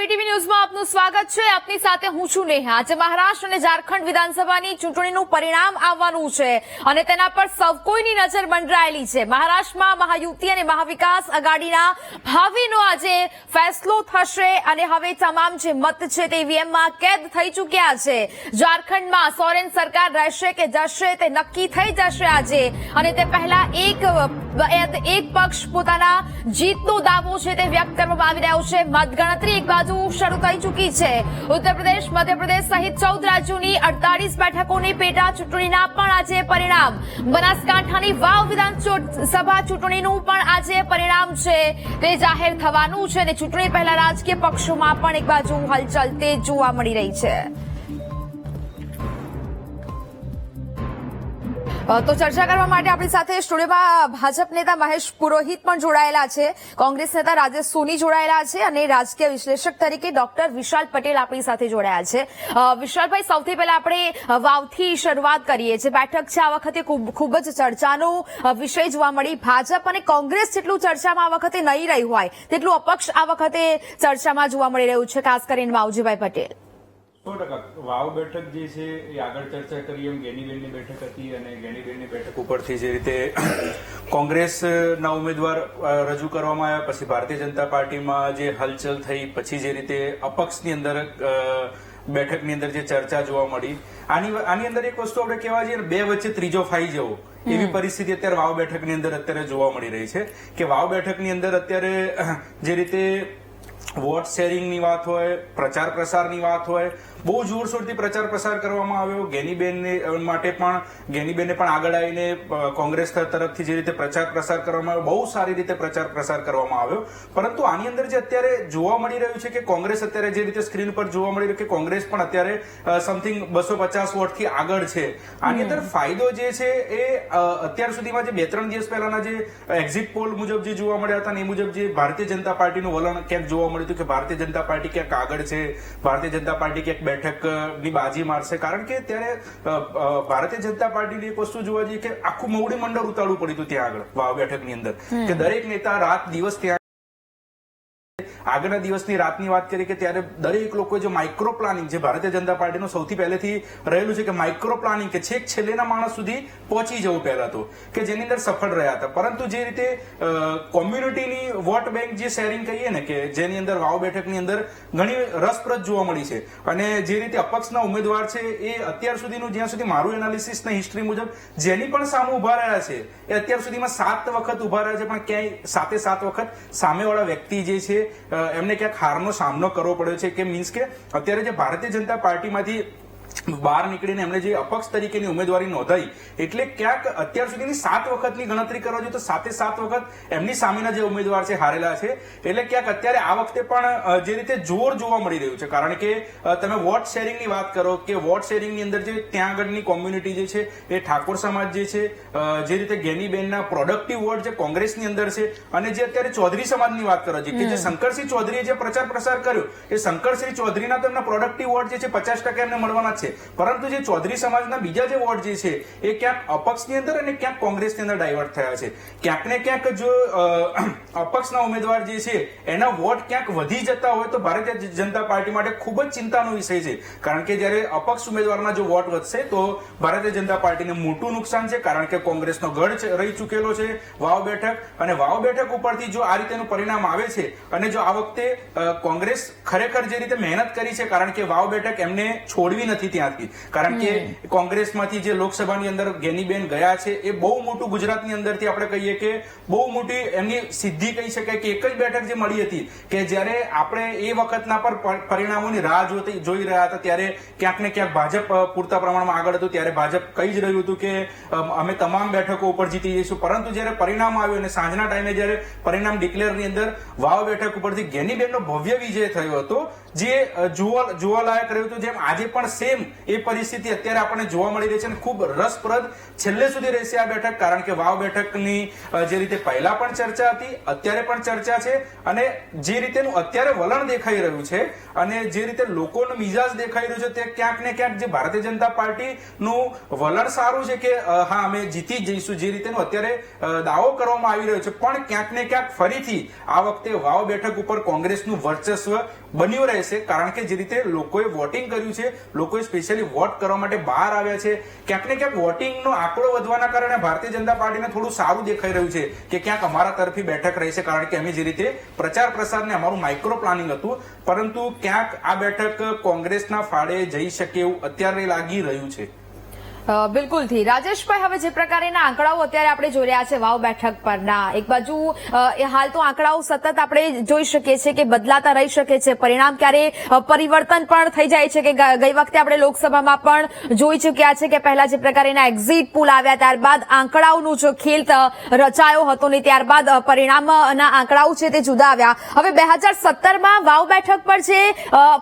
VTV ન્યૂઝમાં આપનું સ્વાગત છે। આપની સાથે હું છું નેહા। આજે મહારાષ્ટ્ર અને ઝારખંડ વિધાનસભાની ચૂંટણીનું પરિણામ આવવાનું છે અને તેના પર સૌ કોઈની નજર મંડરાયેલી છે। મહારાષ્ટ્રમાં મહાયુતિ અને મહાવિકાસ આઘાડીના ભાવિનો આજે ફેસલો થશે અને હવે તમામ જે મત છે તે ઈવીએમમાં કેદ થઈ ચૂક્યા છે। ઝારખંડમાં સોરેન સરકાર રહેશે કે જશે તે નક્કી થઈ જશે આજે અને તે પહેલા એક પક્ષ પોતાના જીતનો દાવો છે તે વ્યક્ત કરવામાં આવી રહ્યો છે। મતગણતરી એક બાજુ શરૂ થઈ ચૂકી છે। ઉત્તર પ્રદેશ, મધ્યપ્રદેશ સહિત 14 રાજ્યોની 48 બેઠકોની પેટા ચૂંટણીના પણ આજે પરિણામ। બનાસકાંઠાની વાવ વિધાનસભા ચૂંટણીનું પણ આજે પરિણામ છે તે જાહેર થવાનું છે અને ચૂંટણી પહેલા રાજકીય પક્ષોમાં પણ એક બાજુ હલચલ તે જોવા મળી રહી છે। તો ચર્ચા કરવા માટે આપણી સાથે સ્ટુડિયોમાં ભાજપ નેતા મહેશ પુરોહિત પણ જોડાયેલા છે, કોંગ્રેસ નેતા રાજેશ સોની જોડાયેલા છે અને રાજકીય વિશ્લેષક તરીકે ડોક્ટર વિશાલ પટેલ આપણી સાથે જોડાયા છે। વિશાલભાઈ, સૌથી પહેલા આપણે વાવથી શરૂઆત કરીએ છીએ। બેઠક છે આ વખતે ખૂબ જ ચર્ચાનો વિષય જોવા મળી। ભાજપ અને કોંગ્રેસ જેટલું ચર્ચામાં આ વખતે નહીં રહ્યું હોય તેટલું અપક્ષ આ વખતે ચર્ચામાં જોવા મળી રહ્યું છે, ખાસ કરીને વાવજીભાઈ પટેલ। 100% વાવ બેઠક જે છે એ આગળ ચર્ચા કરી એમ ગેનીબેનની બેઠક હતી અને ગેનીબેનની બેઠક ઉપરથી જે રીતે કોંગ્રેસના ઉમેદવાર રજૂ કરવામાં આવ્યા, પછી ભારતીય જનતા પાર્ટીમાં જે હલચલ થઈ, પછી જે રીતે અપક્ષની અંદર બેઠકની અંદર જે ચર્ચા જોવા મળી, આની અંદર એક વસ્તુ આપણે કહેવા જઈએ, બે વચ્ચે ત્રીજો ફાઈ જવો એવી પરિસ્થિતિ અત્યારે વાવ બેઠકની અંદર અત્યારે જોવા મળી રહી છે કે વાવ બેઠકની અંદર અત્યારે જે રીતે વોટ શેરિંગની વાત હોય, પ્રચાર પ્રસારની વાત હોય, બહુ જોરશોરથી પ્રચાર પ્રસાર કરવામાં આવ્યો। ગેનીબેનને પણ આગળ આવીને કોંગ્રેસ તરફથી જે રીતે પ્રચાર પ્રસાર કરવામાં આવ્યો, બહુ સારી રીતે પ્રચાર પ્રસાર કરવામાં આવ્યો। પરંતુ આની અંદર જે અત્યારે જોવા મળી રહ્યું છે કે કોંગ્રેસ અત્યારે જે રીતે સ્ક્રીન પર જોવા મળી રહ્યું કે કોંગ્રેસ પણ અત્યારે સમથિંગ 250 વોટથી આગળ છે। આની અંદર ફાયદો જે છે એ અત્યાર સુધીમાં જે 2-3 દિવસ પહેલાના જે એક્ઝિટ પોલ મુજબ જે જોવા મળ્યા હતા એ મુજબ જે ભારતીય જનતા પાર્ટીનું વલણ ક્યાંક જોવા મળ્યું હતું કે ભારતીય જનતા પાર્ટી ક્યાંક આગળ છે, ભારતીય જનતા પાર્ટી ક્યાંક બેઠકની બાજી મારશે, કારણ કે ત્યારે ભારતીય જનતા પાર્ટીની એક વસ્તુ જોવા જઈએ કે આખું મોવડી મંડળ ઉતારવું પડ્યું હતું ત્યાં આગળ વાવ બેઠકની અંદર કે દરેક નેતા રાત દિવસ ત્યાં આગળના દિવસની રાતની વાત કરીએ કે ત્યારે દરેક લોકો જે માઇક્રો પ્લાનિંગ, જે ભારતીય જનતા પાર્ટીનું સૌથી પહેલેથી રહેલું છે કે માઇક્રો પ્લાનિંગ કે છેક છેલ્લેના માણસ સુધી પહોંચી જવું પહેલા તો, કે જેની અંદર સફળ રહ્યા હતા। પરંતુ જે રીતે કોમ્યુનિટીની વોટ બેંક જે શેરિંગ કહીએ ને કે જેની અંદર વાવ બેઠકની અંદર ઘણી રસપ્રદ જોવા મળી છે અને જે રીતે અપક્ષના ઉમેદવાર છે એ અત્યાર સુધીનું, જ્યાં સુધી મારું એનાલિસિસ ને હિસ્ટ્રી મુજબ જેની પણ સામે ઉભા રહ્યા છે એ અત્યાર સુધીમાં 7 વખત ઉભા રહ્યા છે, પણ ક્યાંય 7 વખત સામેવાળા વ્યક્તિ જે છે એમને ક્યાંક હારનો સામનો કરવો પડ્યો છે, કે મીન્સ કે અત્યારે જે ભારતીય જનતા પાર્ટીમાંથી બહાર નીકળીને એમને જે અપક્ષ તરીકેની ઉમેદવારી નોંધાઈ, એટલે ક્યાંક અત્યાર સુધીની 7 વખતની ગણતરી કરવા જોઈએ તો 7 વખત એમની સામેના જે ઉમેદવાર છે હારેલા છે। એટલે ક્યાંક અત્યારે આ વખતે પણ જે રીતે જોર જોવા મળી રહ્યું છે, કારણ કે તમે વોટ શેરિંગની વાત કરો કે વોટ શેરિંગની અંદર જે ત્યાં આગળની કોમ્યુનિટી જે છે એ ઠાકોર સમાજ જે છે, જે રીતે ગેનીબેનના પ્રોડક્ટિવ વોટ જે કોંગ્રેસની અંદર છે, અને જે અત્યારે ચૌધરી સમાજની વાત કરો છો કે જે શંકરસિંહ ચૌધરીએ જે પ્રચાર પ્રસાર કર્યો એ શંકરસિંહ ચૌધરીના તો એમના પ્રોડક્ટિવ વોટ જે છે 50% એમને મળવાના છે, પરંતુ જે ચૌધરી સમાજના બીજા જે વોટ જે છે એ ક્યાંક અપક્ષની અંદર અને ક્યાંક કોંગ્રેસની અંદર ડાયવર્ટ થયા છે। ક્યાંક ને ક્યાંક જો અપક્ષના ઉમેદવાર જે છે એના વોટ ક્યાંક વધી જતા હોય તો ભારતીય જનતા પાર્ટી માટે ખૂબ જ ચિંતાનો વિષય છે, કારણ કે જયારે અપક્ષ ઉમેદવારના જો વોટ વધશે તો ભારતીય જનતા પાર્ટીને મોટું નુકસાન છે, કારણ કે કોંગ્રેસનો ગઢ રહી ચૂકેલો છે વાવ બેઠક, અને વાવ બેઠક ઉપરથી જો આ રીતેનું પરિણામ આવે છે અને જો આ વખતે કોંગ્રેસ ખરેખર જે રીતે મહેનત કરી છે, કારણ કે વાવ બેઠક એમને છોડવી નથી ત્યાંથી, કારણ કે કોંગ્રેસમાંથી જે લોકસભાની અંદર ગેનીબેન ગયા છે એ બહુ મોટું, ગુજરાતની અંદરથી આપણે કહીએ કે બહુ મોટી એમની સિદ્ધિ કહી શકાય કે એક જ બેઠક જે મળી હતી કે જ્યારે આપણે એ વખતના પર પરિણામોની રાહ જોઈ રહ્યા હતા ત્યારે ક્યાંક ને ક્યાંક ભાજપ પૂરતા પ્રમાણમાં આગળ હતું, ત્યારે ભાજપ કહી જ રહ્યું હતું કે અમે તમામ બેઠકો ઉપર જીતી જઈશું, પરંતુ જ્યારે પરિણામ આવ્યું અને સાંજના ટાઈમે જ્યારે પરિણામ ડિક્લેરની અંદર વાવ બેઠક ઉપરથી ગેનીબેનનો ભવ્ય વિજય થયો હતો, જે જોવાલાયક રહ્યું હતું, જેમ આજે પણ સેમ એ પરિસ્થિતિ અત્યારે આપણને જોવા મળી રહી છે અને ખૂબ રસપ્રદ છેલ્લે સુધી રહેશે આ બેઠક, કારણ કે વાવ બેઠકની જે રીતે પહેલા પણ ચર્ચા હતી, અત્યારે પણ ચર્ચા છે, અને જે રીતેનું અત્યારે વલણ દેખાઈ રહ્યું છે અને જે રીતે લોકોનો મિજાજ દેખાઈ રહ્યો છે તે ક્યાંક ને ક્યાંક જે ભારતીય જનતા પાર્ટીનું વલણ સારું છે કે હા અમે જીતી જ જઈશું, જે રીતેનું અત્યારે દાવો કરવામાં આવી રહ્યો છે, પણ ક્યાંક ને ક્યાંક ફરીથી આ વખતે વાવ બેઠક ઉપર કોંગ્રેસનું વર્ચસ્વ બન્યો રહેશે, કારણ કે જે રીતે લોકોએ વોટિંગ કર્યું છે, લોકોએ સ્પેશિયલી વોટ કરવા માટે બહાર આવ્યા છે, ક્યાંક ને ક્યાંક વોટિંગનો આંકડો વધવાના કારણે ભારતીય જનતા પાર્ટીને થોડું સારું દેખાઈ રહ્યું છે કે ક્યાંક અમારા તરફી બેઠક રહેશે, કારણ કે અમે જે રીતે પ્રચાર પ્રસારને અમારું માઇક્રો પ્લાનિંગ હતું, પરંતુ ક્યાંક આ બેઠક કોંગ્રેસના ફાળે જઈ શકે એવું અત્યારે લાગી રહ્યું છે. બિલકુલથી રાજેશભાઈ, હવે જે પ્રકારના આંકડાઓ અત્યારે આપણે જોઈ રહ્યા છે વાવ બેઠક પરના, એક બાજુ હાલ તો આંકડાઓ સતત આપણે જોઈ શકીએ છીએ કે બદલાતા રહી શકે છે, પરિણામ ક્યારે પરિવર્તન પણ થઈ જાય છે કે ગઈ વખતે આપણે લોકસભામાં પણ જોઈ ચૂક્યા છે કે પહેલા જે પ્રકારના એક્ઝિટ પોલ આવ્યા ત્યારબાદ આંકડાઓનું જો ખેલ રચાયો હતો ને ત્યારબાદ પરિણામના આંકડાઓ છે તે જુદા આવ્યા. હવે 2017માં વાવ બેઠક પર જે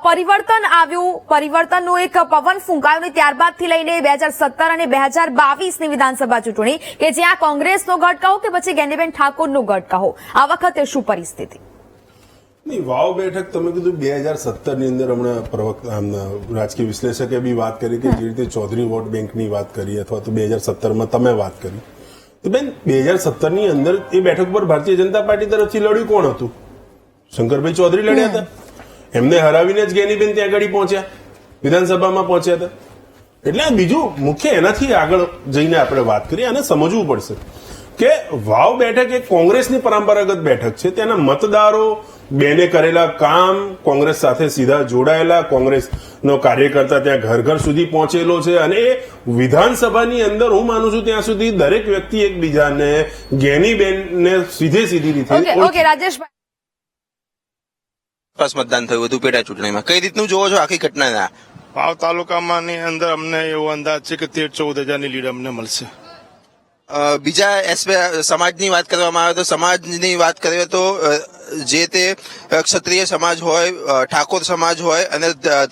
પરિવર્તન આવ્યું, પરિવર્તનનું એક પવન ફૂંકાયો ને ત્યારબાદથી લઈને 2017 અને 2022ની વિધાનસભા ચૂંટણી કે જ્યાં કોંગ્રેસનો ગઢ કહો કે પછી ગેનીબેન ઠાકોરનું ગઢ કહો, આ વખતે શું પરિસ્થિતિ? નહીં, વાવ બેઠક તમે કીધું 2017ની અંદર હમણાં રાજકીય વિશ્લેષકે બી વાત કરી કે જે રીતે ચૌધરી વોટ બેંકની વાત કરી અથવા તો 2017માં તમે વાત કરી, તો બેન 2017ની અંદર એ બેઠક પર ભારતીય જનતા પાર્ટી તરફથી લડ્યું કોણ હતું? શંકરભાઈ ચૌધરી લડ્યા હતા. એમને હરાવીને જ ગેનીબેન ત્યાં આગળ પહોંચ્યા, વિધાનસભામાં પહોંચ્યા હતા. એટલે બીજું મુખ્ય એનાથી આગળ જઈને આપણે વાત કરીએ અને સમજવું પડશે કે વાવ બેઠક એ કોંગ્રેસની પરંપરાગત બેઠક છે. તેના મતદારો, બેને કરેલા કામ, કોંગ્રેસ સાથે સીધા જોડાયેલા, કોંગ્રેસનો કાર્યકર્તા ત્યાં ઘર ઘર સુધી પહોંચેલો છે અને એ વિધાનસભાની અંદર હું માનું છું ત્યાં સુધી દરેક વ્યક્તિ એકબીજાને, ગેનીબેનને સીધી રીતે ઓકે રાજેશભાઈ, મતદાન થયું હતું પેટા ચૂંટણીમાં, કઈ રીતનું જોવો છો આખી ઘટનાના? વાવ તાલુકામાં અંદર અમને એવો અંદાજ છે કે 13-14 હજારની લીડ અમને મળશે. બીજા સમાજની વાત કરવામાં આવે તો સમાજની વાત કરીએ તો જે તે ક્ષત્રિય સમાજ હોય, ઠાકોર સમાજ હોય અને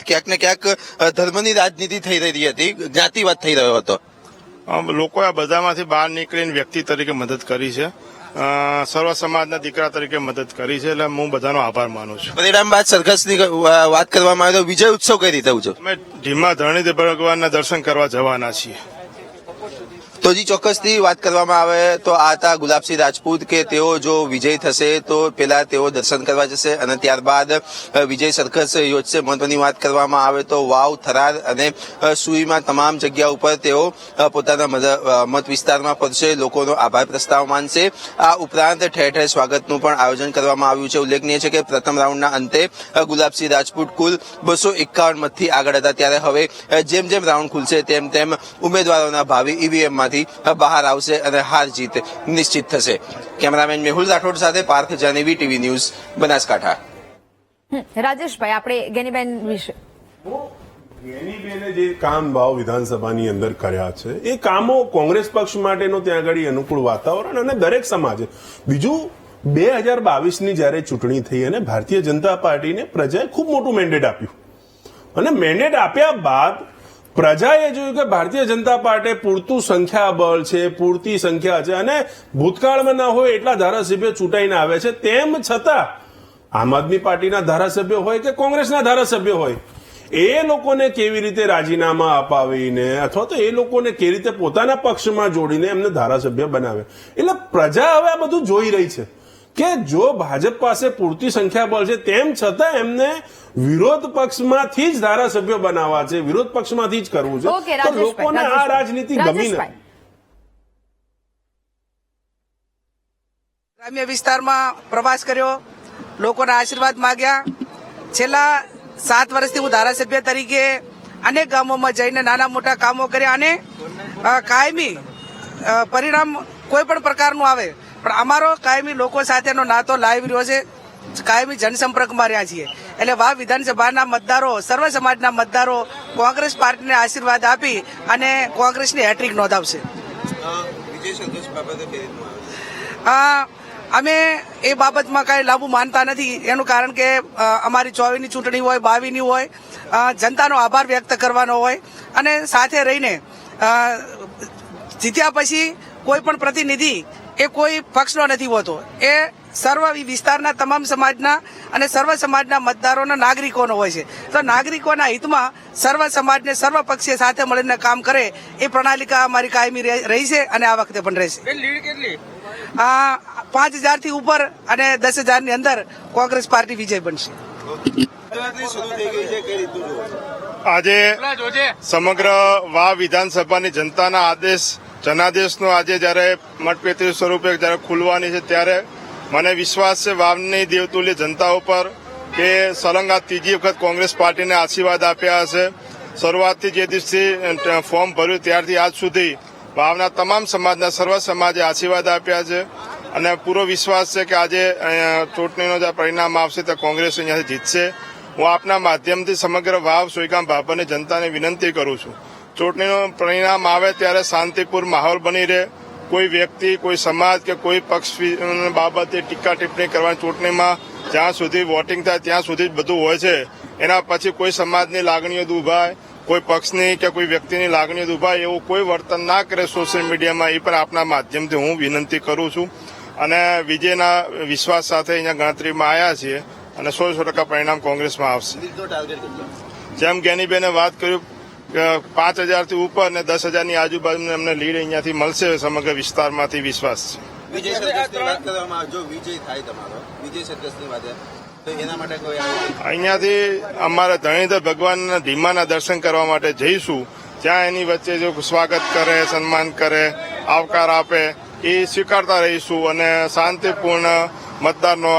ક્યાંક ને ક્યાંક ધર્મની રાજનીતિ થઈ રહી હતી, જ્ઞાતિવાદ થઈ રહ્યો હતો. લોકોએ આ બધામાંથી બહાર નીકળીને વ્યક્તિ તરીકે મદદ કરી છે, સર્વ સમાજના દીકરા તરીકે મદદ કરી છે, એટલે હું બધાનો આભાર માનું છું. પરિણામ બાદ સરઘસની વાત કરવામાં આવે તો વિજય ઉત્સવ કઈ રીતે ઉજવો? અમે ધીમા ધરણીદેવ ભગવાનના દર્શન કરવા જવાના છીએ. તો જી ચોક્કસથી વાત કરવામાં આવે તો આ હતા ગુલાબસિંહ રાજપૂત કે તેઓ જો વિજય થશે તો પેલા તેઓ દર્શન કરવા જશે અને ત્યારબાદ વિજય સરઘસ યોજશે. મહત્વની વાત કરવામાં આવે તો વાવ, થરાદ અને સુઈમાં તમામ જગ્યા ઉપર તેઓ પોતાના મત વિસ્તારમાં ફરશે, લોકોનો આભાર પ્રસ્તાવ માનશે. આ ઉપરાંત ઠેર ઠેર સ્વાગતનું પણ આયોજન કરવામાં આવ્યું છે. ઉલ્લેખનીય છે કે પ્રથમ રાઉન્ડના અંતે ગુલાબસિંહ રાજપૂત કુલ 251 મતથી આગળ હતા, ત્યારે હવે જેમ જેમ રાઉન્ડ ખુલશે તેમ તેમ ઉમેદવારોના ભાવિ ઈવીએમમાંથી બહાર આવશે અને હાર જીત નિશ્ચિત થશે. કેમેરામેન મેહુલ રાઠોડ સાથે પાર્થ જાનેવી, ટીવી ન્યૂઝ, બનાસકાંઠા. રાજેશભાઈ, આપણે ગેનીબેન વિશે ગેનીબેને જે કામ વાવ વિધાનસભાની અંદર કર્યા છે એ કામો કોંગ્રેસ પક્ષ માટેનો ત્યાં આગળ અનુકૂળ વાતાવરણ અને દરેક સમાજે. બીજું 2022ની જયારે ચૂંટણી થઈ અને ભારતીય જનતા પાર્ટીને પ્રજાએ ખૂબ મોટું મેન્ડેટ આપ્યું અને મેન્ડેટ આપ્યા બાદ પ્રજાએ જોયું કે ભારતીય જનતા પાર્ટી પૂરતું સંખ્યાબળ છે, પૂરતી સંખ્યા છે અને ભૂતકાળમાં ના હોય એટલા ધારાસભ્યો ચૂંટાઈને આવે છે, તેમ છતાં આમ આદમી પાર્ટીના ધારાસભ્યો હોય કે કોંગ્રેસના ધારાસભ્યો હોય, એ લોકોને કેવી રીતે રાજીનામા અપાવીને અથવા તો એ લોકોને કેવી રીતે પોતાના પક્ષમાં જોડીને એમને ધારાસભ્ય બનાવે. એટલે પ્રજા હવે આ બધું જોઈ રહી છે કે જો ભાજપ પાસે પૂરતી સંખ્યાબળ છે તેમ છતાં એમને વિરોધ પક્ષમાંથી જ ધારાસભ્યો બનાવવા છે, વિરોધ પક્ષમાંથી જ કરવું છે, તો લોકોને આ રાજનીતિ ગમી નથી. ગ્રામ્ય વિસ્તારમાં પ્રવાસ કર્યો, લોકોના આશીર્વાદ માંગ્યા. છેલ્લા 7 વર્ષથી હું ધારાસભ્ય તરીકે અનેક ગામોમાં જઈને નાના મોટા કામો કર્યા અને કાયમી પરિણામ કોઈ પણ પ્રકારનું આવે પણ અમારો કાયમી લોકો સાથેનો નાતો લાવી રહ્યો છે, કાયમી જનસંપર્કમાં રહ્યા છીએ. એટલે વાવ વિધાનસભાના મતદારો, સર્વ સમાજના મતદારો કોંગ્રેસ પાર્ટીને આશીર્વાદ આપી અને કોંગ્રેસની હેટ્રિક નોંધાવશે. અમે એ બાબતમાં કઈ લાંબુ માનતા નથી. એનું કારણ કે અમારી 24ની ચૂંટણી હોય, 22ની હોય, જનતાનો આભાર વ્યક્ત કરવાનો હોય અને સાથે રહીને જીત્યા પછી કોઈ પણ પ્રતિનિધિ એ કોઈ પક્ષનો નથી હોતો, એ સર્વ વિસ્તારના તમામ સમાજના અને સર્વ સમાજના મતદારોના નાગરિકોનો હોય છે. તો નાગરિકોના હિતમાં સર્વ સમાજને સર્વ પક્ષીય સાથે મળીને કામ કરે એ પ્રણાલિકા અમારી કાયમી રહી છે અને આ વખતે પણ રહેશે. 5000થી ઉપર અને 10,000ની અંદર કોંગ્રેસ પાર્ટી વિજય બનશે. મતગણતરી શરૂ થઈ ગઈ છે, કઈ રીતનું જોવો છો? આજે સમગ્ર વાવ વિધાનસભાની જનતાના જનાદેશનો આજે જયારે મતપેટી સ્વરૂપે જયારે ખુલવાની છે ત્યારે મને વિશ્વાસ છે વાવની દેવતુલ્ય જનતા ઉપર કે સળંગ આ ત્રીજી વખત કોંગ્રેસ પાર્ટીને આશીર્વાદ આપ્યા હશે. શરૂઆતથી જે દિવસથી ફોર્મ ભર્યું ત્યારથી આજ સુધી વાવના તમામ સમાજના સર્વ સમાજે આશીર્વાદ આપ્યા છે અને પૂરો વિશ્વાસ છે કે આજે ચૂંટણીનો જે પરિણામ આવશે તે કોંગ્રેસ અહીંયાથી જીતશે. હું આપના માધ્યમથી સમગ્ર વાવ સોયગામ ભાભરની જનતાને વિનંતી કરું છું, ચૂંટણીનું પરિણામ આવે ત્યારે શાંતિપૂર્ણ માહોલ બની રહે. કોઈ વ્યક્તિ, કોઈ સમાજ કે કોઈ પક્ષ બાબતે ટીકા ટિપ્પણી કરવાની ચૂંટણીમાં જ્યાં સુધી વોટિંગ થાય ત્યાં સુધી જ બધું હોય છે. એના પછી કોઈ સમાજની લાગણીઓ દુભાય, કોઈ પક્ષની કે કોઈ વ્યક્તિની લાગણીઓ દુભાય એવું કોઈ વર્તન ના કરે સોશિયલ મીડિયામાં, એ પણ આપના માધ્યમથી હું વિનંતી કરું છું. અને વિજયના વિશ્વાસ સાથે અહીંયા ગણતરીમાં આવ્યા છીએ અને 100% પરિણામ કોંગ્રેસમાં આવશે. જેમ જ્ઞાનીબેને વાત કર્યું 5,000 થી ઉપર ને 10,000ની આજુબાજુ અમને લીડ અહીંયાથી મળશે સમગ્ર વિસ્તારમાંથી વિશ્વાસ છે. વિજય સરઘસની વાત કરવામાં આવે, જો વિજય થાય તમારો વિજય સરઘસની વાત તો એના માટે કોઈ અહીંયાથી અમારે ધણીધર ભગવાનના ધીમાના દર્શન કરવા માટે જઈશું. ત્યાં એની વચ્ચે જો સ્વાગત કરે, સન્માન કરે, આવકાર આપે એ સ્વીકારતા રહીશું અને શાંતિપૂર્ણ મતદારનો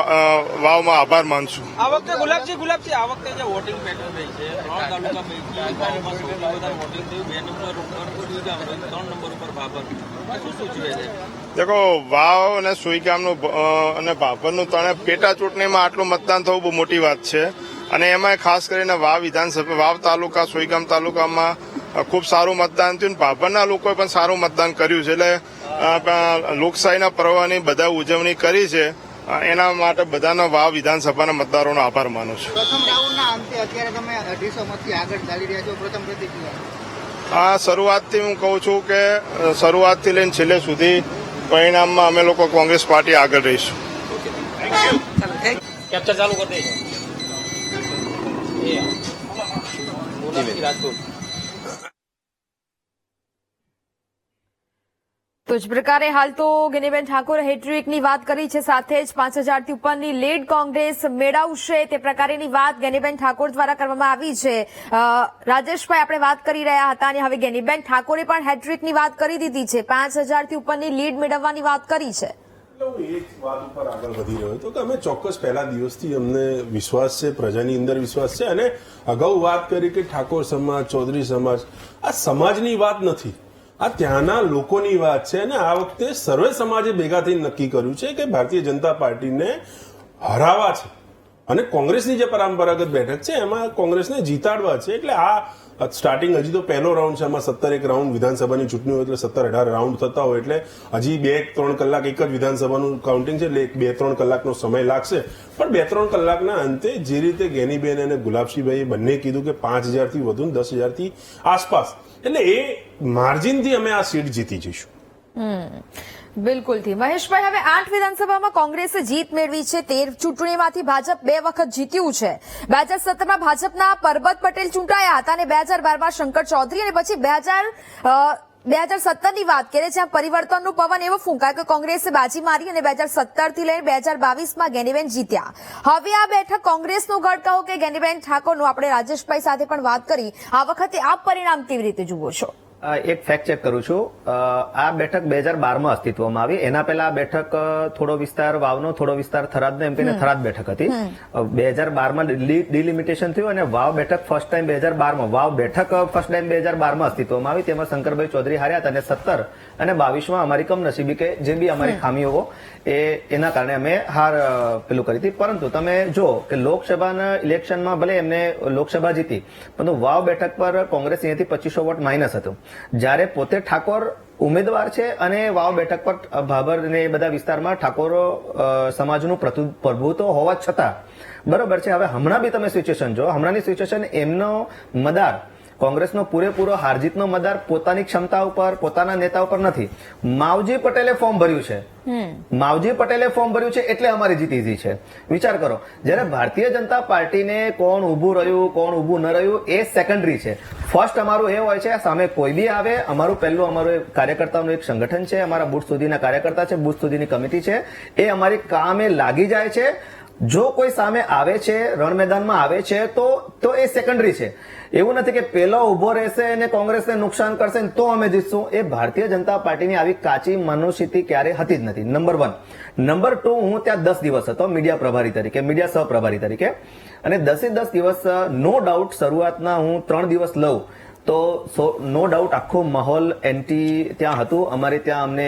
વાવમાં આભાર માનશું. આ વખતે ગુલાબજી આ વખતે જે વોટિંગ પેટર્ન રહી છે 3 તાલુકા પૈકી વાવમાં સૌથી વધારે વોટિંગ થયું, 2 નંબર ઉપર સુઈગામ, 3 નંબર ઉપર ભાભર. શું સૂચવે છે? દેખો વાવ અને સુઈગામનું અને ભાભરનું ત્રણે પેટા ચૂંટણીમાં આટલું મતદાન થવું બહુ મોટી વાત છે અને એમાં ખાસ કરીને વાવ વિધાનસભા, વાવ તાલુકા, સુઈગામ તાલુકામાં ખૂબ સારું મતદાન થયું. ભાભરના લોકોએ પણ સારું મતદાન કર્યું છે એટલે લોકશાહીના પર્વની બધા ઉજવણી કરી છે. એના માટે બધાનો વાવ વિધાનસભાના મતદારોનો આભાર માનું છું. પ્રથમ રાઉન્ડના અંતે અત્યારે તમે 250 મતથી આગળ ચાલી રહ્યા છો, પ્રથમ પ્રતિક્રિયા? આ શરૂઆતથી હું કહું છું કે શરૂઆતથી લઈને છેલ્લે સુધી પરિણામમાં અમે લોકો કોંગ્રેસ પાર્ટી આગળ રહીશું. કેપ્ચર ચાલુ કરી દેજો. તો જ પ્રકારે હાલ તો ગેનીબેન ઠાકોર હેટ્રિકની વાત કરી છે, સાથે જ 5,000 થી ઉપરની લીડ કોંગ્રેસ મેળવશે તે પ્રકારની વાત ગેનીબેન ઠાકોર દ્વારા કરવામાં આવી છે. રાજેશભાઈ, આપણે વાત કરી રહ્યા હતા અને હવે ગેનીબેન ઠાકોરે પણ હેટ્રિકની વાત કરી દીધી છે, 5,000 થી ઉપરની લીડ મેળવવાની વાત કરી છે. હું એ જ વાત ઉપર આગળ વધી રહ્યો હતો કે અમે ચોક્કસ પહેલા દિવસથી અમને વિશ્વાસ છે, પ્રજાની અંદર વિશ્વાસ છે અને અગાઉ વાત કરી કે ઠાકોર સમાજ, ચૌધરી સમાજ, આ સમાજની વાત નથી, આ ત્યાંના લોકોની વાત છે. અને આ વખતે સર્વે સમાજે ભેગા થઈને નક્કી કર્યું છે કે ભારતીય જનતા પાર્ટીને હરાવવા છે અને કોંગ્રેસની જે પરંપરાગત બેઠક છે એમાં કોંગ્રેસને જીતાડવા છે. એટલે આ સ્ટાર્ટિંગ હજી તો પહેલો રાઉન્ડ છે, આમાં 17 રાઉન્ડ વિધાનસભાની ચૂંટણી હોય એટલે 17-18 રાઉન્ડ થતા હોય એટલે હજી 2-3 કલાક એક જ વિધાનસભાનું કાઉન્ટિંગ છે એટલે 2-3 કલાકનો સમય લાગશે. પણ 2-3 કલાકના અંતે જે રીતે ગેનીબેન અને ગુલાબસિંહભાઈએ બંને કીધું કે 5,000 થી વધુ 10,000 થી આસપાસ, એટલે એ માર્જિનથી અમે આ સીટ જીતી જઈશું. બિલકુલથી. મહેશભાઈ, હવે 8 વિધાનસભામાં કોંગ્રેસે જીત મેળવી છે, 13 ચૂંટણીમાંથી ભાજપ 2 વખત જીત્યું છે. 2017માં ભાજપના પરબત પટેલ ચૂંટાયા હતા અને 2012માં શંકર ચૌધરી અને પછી 2017ની વાત કરીએ જ્યાં પરિવર્તનનું પવન એવો ફૂંકાય કે કોંગ્રેસે બાજી મારી અને 2017 થી લઈને 2022માં ગેનીબેન જીત્યા. હવે આ બેઠક કોંગ્રેસનું ગઢ કહો કે ગેનીબેન ઠાકોરનું? આપણે રાજેશભાઈ સાથે પણ વાત કરી, આ વખતે આ પરિણામ કેવી રીતે જુઓ છો? એક ફેક્ટ ચેક કરું છું. આ બેઠક 2012માં અસ્તિત્વમાં આવી. એના પહેલા આ બેઠક થોડો વિસ્તાર વાવનો, થોડો વિસ્તાર થરાદનો, એમ કહીને થરાદ બેઠક હતી. 2012માં ડિલિમિટેશન થયું અને વાવ બેઠક ફર્સ્ટ ટાઈમ 2012માં, વાવ બેઠક ફર્સ્ટ ટાઈમ 2012માં અસ્તિત્વમાં આવી. તેમાં શંકરભાઈ ચૌધરી હાર્યા હતા અને 17 અને 22માં અમારી કમનસીબી કે જે બી અમારી ખામીઓ એના કારણે અમે હાર પેલું કરી હતી. પરંતુ તમે જો કે લોકસભાના ઇલેક્શનમાં ભલે એમને લોકસભા જીતી, પરંતુ વાવ બેઠક પર કોંગ્રેસ અહીંયાથી 2500 વોટ માઇનસ હતું. જ્યારે પોતે ઠાકોર ઉમેદવાર છે અને વાવ બેઠક પર ભાભર ને એ બધા વિસ્તારમાં ઠાકોરો સમાજનું પ્રભુત્વ હોવા છતાં બરોબર છે. હવે હમણાં બી તમે સિચ્યુએશન જો, હમણાંની સિચ્યુએશન એમનો મદાર કોંગ્રેસનો પૂરેપૂરો હારજીતનો મદાર પોતાની ક્ષમતા ઉપર, પોતાના નેતા ઉપર નથી. માવજી પટેલે ફોર્મ ભર્યું છે, માવજી પટેલે ફોર્મ ભર્યું છે એટલે અમારી જીત ઈઝી છે. વિચાર કરો, જ્યારે ભારતીય જનતા પાર્ટીને કોણ ઉભું રહ્યું, કોણ ઉભું ન રહ્યું એ સેકન્ડરી છે. ફર્સ્ટ અમારું એ હોય છે સામે કોઈ બી આવે, અમારું પહેલું અમારું કાર્યકર્તાઓનું એક સંગઠન છે, અમારા બુથ સુધીના કાર્યકર્તા છે, બુથ સુધીની કમિટી છે, એ અમારી કામે લાગી જાય છે. જો કોઈ સામે આવે છે, રણ મેદાનમાં આવે છે તો એ સેકન્ડરી છે. એવું નથી કે પેલો ઉભો રહેશે અને કોંગ્રેસને નુકસાન કરશે ને તો અમે જીતશું. એ ભારતીય જનતા પાર્ટીની આવી કાચી મનોસ્થિતિ ક્યારે હતી જ નથી. નંબર 1. નંબર 2, હું ત્યાં 10 દિવસ હતો મીડિયા પ્રભારી તરીકે, મીડિયા સહપ્રભારી તરીકે, અને 10 દિવસ નો ડાઉટ શરૂઆતના હું 3 દિવસ લઉં તો નો ડાઉટ આખો માહોલ એન્ટી ત્યાં હતું. અમારે ત્યાં અમને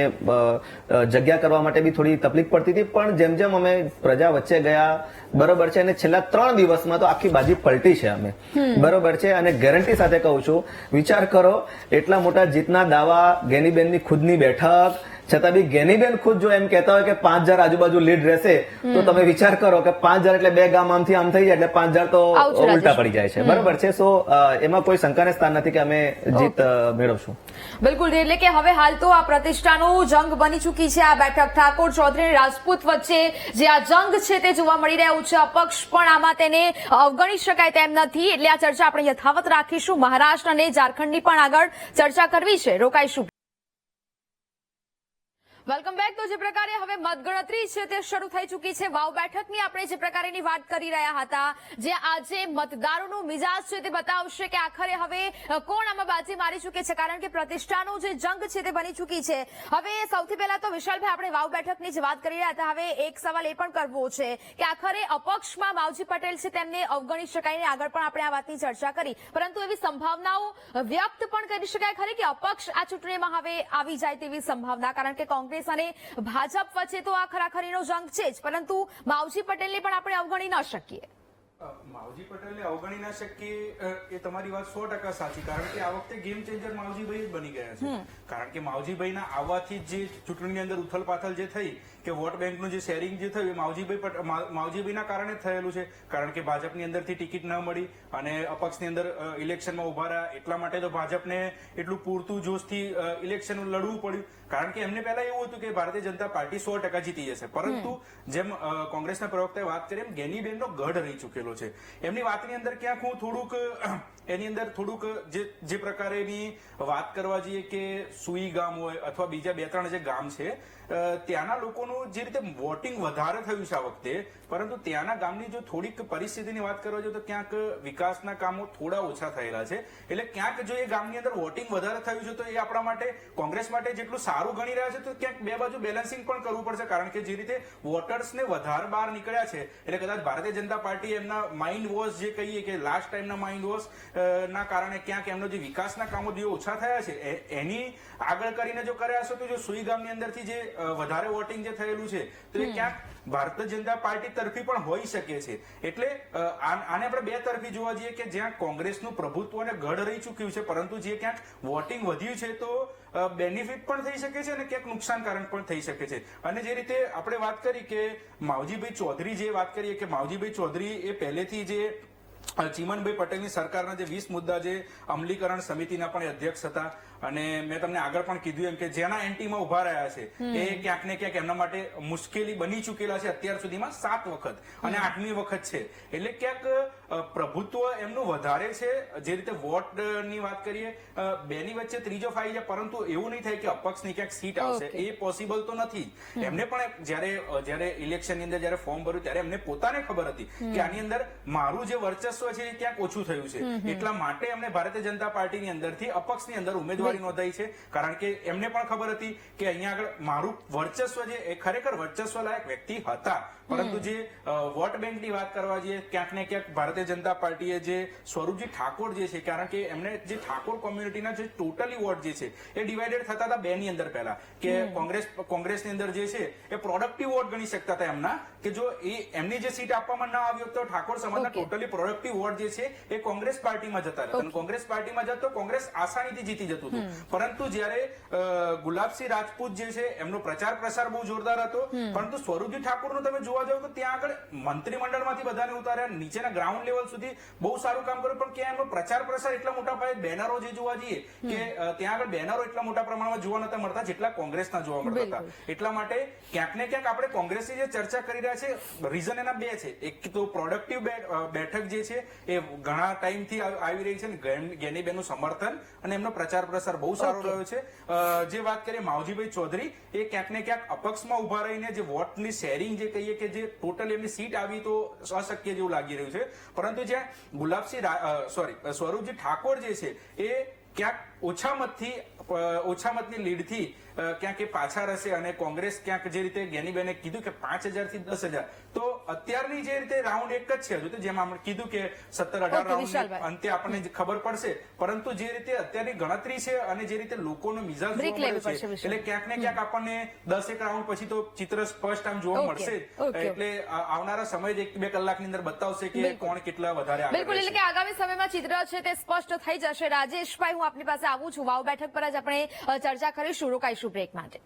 જગ્યા કરવા માટે બી થોડી તકલીફ પડતી હતી, પણ જેમ જેમ અમે પ્રજા વચ્ચે ગયા, બરોબર છે, અને છેલ્લા 3 દિવસમાં તો આખી બાજી પલટી છે અમે, બરોબર છે. અને ગેરંટી સાથે કહું છું, વિચાર કરો, એટલા મોટા જીતના દાવા, ગેનીબેનની ખુદની બેઠક, છતાં બી ગેનીબેન ખુદ જો એમ કહેતા હોય કે 5000 આજુબાજુ લીડ રહેશે, તો તમે વિચાર કરો કે 5000 એટલે 2 ગામ આમથી આમ થઈ જાય, એટલે 5000 તો ઉલટા પડી જાય છે, બરોબર છે. સો એમાં કોઈ શંકાને સ્થાન નથી કે અમે જીત મેળવશું. બિલકુલ, એટલે કે હવે હાલ તો આ પ્રતિષ્ઠાનો જંગ બની ચૂકી છે આ બેઠક. ઠાકોર, ચૌધરી અને રાજપૂત વચ્ચે જે આ જંગ છે તે જોવા મળી રહ્યું છે. અપક્ષ પણ આમાં તેને અવગણી શકાય તેમ નથી, એટલે આ ચર્ચા આપણે યથાવત રાખીશું. મહારાષ્ટ્ર અને ઝારખંડની પણ આગળ ચર્ચા કરવી છે. રોકાઈશું. Welcome back. તો જે પ્રકારે હવે મતગણતરી છે તે શરૂ થઈ ચૂકી છે. વાવ બેઠકની આપણે જે પ્રકારેની વાત કરી રહ્યા હતા, જે આજે મતદારોનો મિજાજ છે તે બતાવશે કે આખરે હવે કોણ આમાં બાજી મારી ચૂકે છે, કારણ કે પ્રતિષ્ઠાનો જે જંગ છે તે બની ચૂકી છે. હવે સૌથી પહેલા તો વિશાલભાઈ, આપણે વાવ બેઠકની જે વાત કરી રહ્યા હતા, હવે એક સવાલ એ પણ કરવો છે કે આખરે અપક્ષમાં માવજી પટેલ છે તેમને અવગણી શકાય ને આગળ પણ આપણે આ વાતની ચર્ચા કરી, પરંતુ એવી સંભાવનાઓ વ્યક્ત પણ કરી શકાય ખરી કે અપક્ષ આ ચૂંટણીમાં હવે આવી જાય તેવી સંભાવના, કારણ કે કોંગ્રેસ અને ભાજપ વચ્ચે તો આ ખરાખરીનો જંગ છે જ, પરંતુ માવજી પટેલને પણ આપણે અવગણી ન શકીએ. માવજી પટેલને અવગણી ના શકીએ એ તમારી વાત 100% સાચી, કારણ કે આ વખતે ગેમ ચેન્જર માવજીભાઈ જ બની ગયા છે. કારણ કે માવજીભાઈના આવવાથી જે ચૂંટણીની અંદર ઉથલપાથલ જે થઈ, કે વોટ બેંકનું જે શેરિંગ જે થયું, એ માવજીભાઈના કારણે થયેલું છે. કારણ કે ભાજપની અંદરથી ટિકિટ ન મળી અને અપક્ષની અંદર ઇલેક્શનમાં ઉભા રહ્યા, એટલા માટે તો ભાજપને એટલું પૂરતું જોશથી ઇલેક્શન લડવું પડ્યું. કારણ કે એમને પહેલા એવું હતું કે ભારતીય જનતા પાર્ટી 100% જીતી જશે, પરંતુ જેમ કોંગ્રેસના પ્રવક્તાએ વાત કરી એમ ગેનીબેનનો ગઢ રહી ચૂકેલો છે. એમની વાતની અંદર ક્યાંક હું થોડુંક જે પ્રકારેની વાત કરવા જઈએ કે સુઈ ગામ હોય અથવા બીજા 2-3 જે ગામ છે, ત્યાંના લોકોનું જે રીતે વોટિંગ વધારે થયું છે આ વખતે, પરંતુ ત્યાંના ગામની જો થોડીક પરિસ્થિતિની વાત કરવા જોઈએ તો ક્યાંક વિકાસના કામો થોડા ઓછા થયેલા છે. એટલે ક્યાંક જો એ ગામની અંદર વોટિંગ વધારે થયું છે તો એ આપણા માટે, કોંગ્રેસ માટે જેટલું સારું ગણી રહ્યા છે, તો ક્યાંક બે બાજુ બેલેન્સિંગ પણ કરવું પડશે. કારણ કે જે રીતે વોટર્સને વધારે બહાર નીકળ્યા છે, એટલે કદાચ ભારતીય જનતા પાર્ટી એમના માઇન્ડ વોશ જે કહીએ કે લાસ્ટ ટાઈમના માઇન્ડ વોશ ના કારણે ક્યાંક એમનો જે વિકાસના કામો જે ઓછા થયા છે એની આગળ કરીને જો કર્યા હશે તો જો સુઈ ગામની અંદરથી જે વધારે વોટિંગ જે થયેલું છે તો એ ક્યાંક ભારતીય જનતા પાર્ટી તરફી પણ હોઈ શકે છે. એટલે આને આપણે બે તરફી જોવા જઈએ કે જ્યાં કોંગ્રેસનું પ્રભુત્વ અને ગઢ રહી ચૂક્યું છે, પરંતુ જે ક્યાંક વોટિંગ વધ્યું છે તો બેનિફિટ પણ થઈ શકે છે અને ક્યાંક નુકસાનકારક પણ થઈ શકે છે. અને જે રીતે આપણે વાત કરી કે માવજીભાઈ ચૌધરી, જે વાત કરીએ કે માવજીભાઈ ચૌધરી એ પહેલેથી જે ચીમનભાઈ પટેલની સરકારના જે 20 મુદ્દા જે અમલીકરણ સમિતિના પણ અધ્યક્ષ હતા, અને મેં તમને આગળ પણ કીધું એમ કે જેના એન્ટીમાં ઉભા રહ્યા છે એ ક્યાંક ને ક્યાંક એમના માટે મુશ્કેલી બની ચૂકેલા છે અત્યાર સુધીમાં 7 વખત અને 8મી વખત છે. એટલે ક્યાંક પ્રભુત્વ એમનું વધારે છે. જે રીતે વોટની વાત કરીએ, બેની વચ્ચે ત્રીજો ફાઈ જાય, પરંતુ એવું નહીં થાય કે અપક્ષની ક્યાંક સીટ આવશે, એ પોસિબલ તો નથી. એમને પણ જયારે ઇલેક્શનની અંદર જયારે ફોર્મ ભર્યું ત્યારે એમને પોતાને ખબર હતી કે આની અંદર મારું જે વર્ચસ્વ છે એ ક્યાંક ઓછું થયું છે, એટલા માટે એમને ભારતીય જનતા પાર્ટીની અંદરથી અપક્ષની અંદર ઉમેદવારી નોંધાઈ છે. કારણ કે એમને પણ ખબર હતી કે અહીંયા આગળ મારું વર્ચસ્વ જે એ ખરેખર વર્ચસ્વ લાયક વ્યક્તિ હતા, પરંતુ જે વોટ બેંકની વાત કરવા જઈએ, ક્યાંક ને ક્યાંક ભારતીય જનતા પાર્ટીએ જે સ્વરૂપજી ઠાકોર જે છે, કારણ કે એમને જે ઠાકોર કોમ્યુનિટીના જે ટોટલી વોટ જે છે એ ડિવાઇડેડ થતા હતા 2 ની અંદર પહેલા, કે કોંગ્રેસની અંદર જે છે એ પ્રોડક્ટિવ વોટ ગણી શકતા હતા એમના, કે જો એમની જે સીટ આપવામાં ના આવી તો ઠાકોર સમાજના ટોટલી પ્રોડક્ટિવ વોટ જે છે એ કોંગ્રેસ પાર્ટીમાં જતા હતા, અને કોંગ્રેસ પાર્ટીમાં જતો કોંગ્રેસ આસાનીથી જીતી જતું હતું. પરંતુ જયારે ગુલાબસિંહ રાજપૂત જે છે એમનો પ્રચાર પ્રસાર બહુ જોરદાર હતો, પરંતુ સ્વરૂપજી ઠાકોરનું તમે જોવા જાવ તો ત્યાં આગળ મંત્રીમંડળમાંથી બધાને ઉતાર્યા, નીચેના ગ્રાઉન્ડ લેવલ સુધી બહુ સારું કામ કર્યું, પણ ક્યાં એમનો પ્રચાર પ્રસાર એટલા મોટા પાયે બેનરો જે જોવા જઈએ કે ત્યાં આગળ બેનરો એટલા મોટા પ્રમાણમાં જોવા નતા મળતા જેટલા કોંગ્રેસના જોવા મળતા હતા. એટલા માટે ક્યાંક ને ક્યાંક આપણે કોંગ્રેસની જે ચર્ચા કરી રહ્યા છે, રીઝન એના બે છે. એક તો પ્રોડક્ટિવ બેઠક જે છે એ ઘણા ટાઈમથી આવી રહી છે, ને ગેનીબેનનું સમર્થન અને એમનો પ્રચાર પ્રસાર બહુ સારો રહ્યો છે. જે વાત કરીએ માવજીભાઈ ચૌધરી, એ ક્યાંક ને ક્યાંક અપક્ષમાં ઉભા રહીને જે વોટની શેરિંગ જે કહીએ કે જે ટોટલ એમની સીટ આવી તો અશક્ય જેવું લાગી રહ્યું છે. પરંતુ જ્યાં સ્વરૂપજી ઠાકોર જે છે એ ક્યાંક ઓછા મતની લીડથી ક્યાંક એ પાછા રહેશે, અને કોંગ્રેસ ક્યાંક જે રીતે ગેનીબેને કીધું કે 5,000 થી 10,000, તો અત્યારની જે રીતે રાઉન્ડ એક જ છે હજુ તો, જેમ આપણે કીધું કે 17-18 રાઉન્ડ અંતે આપણને ખબર પડશે, પરંતુ જે રીતે અત્યારની ગણતરી છે અને જે રીતે લોકોનો મિજાજ જોવા મળે છે, એટલે ક્યાંક ને ક્યાંક આપણને 10 રાઉન્ડ પછી તો ચિત્ર સ્પષ્ટ આમ જોવા મળશે. એટલે આવનારા સમય જ 1-2 કલાકની અંદર બતાવશે કે કોણ કેટલા વધારે આગળ બિલકુલ, એટલે કે આગામી સમયમાં ચિત્ર છે તે સ્પષ્ટ થઈ જશે. રાજેશભાઈ, હું આપની પાસે આવું છું. વાવ બેઠક પર જ આપણે ચર્ચા કરીશું, રોકાઈશું બ્રેક માટે.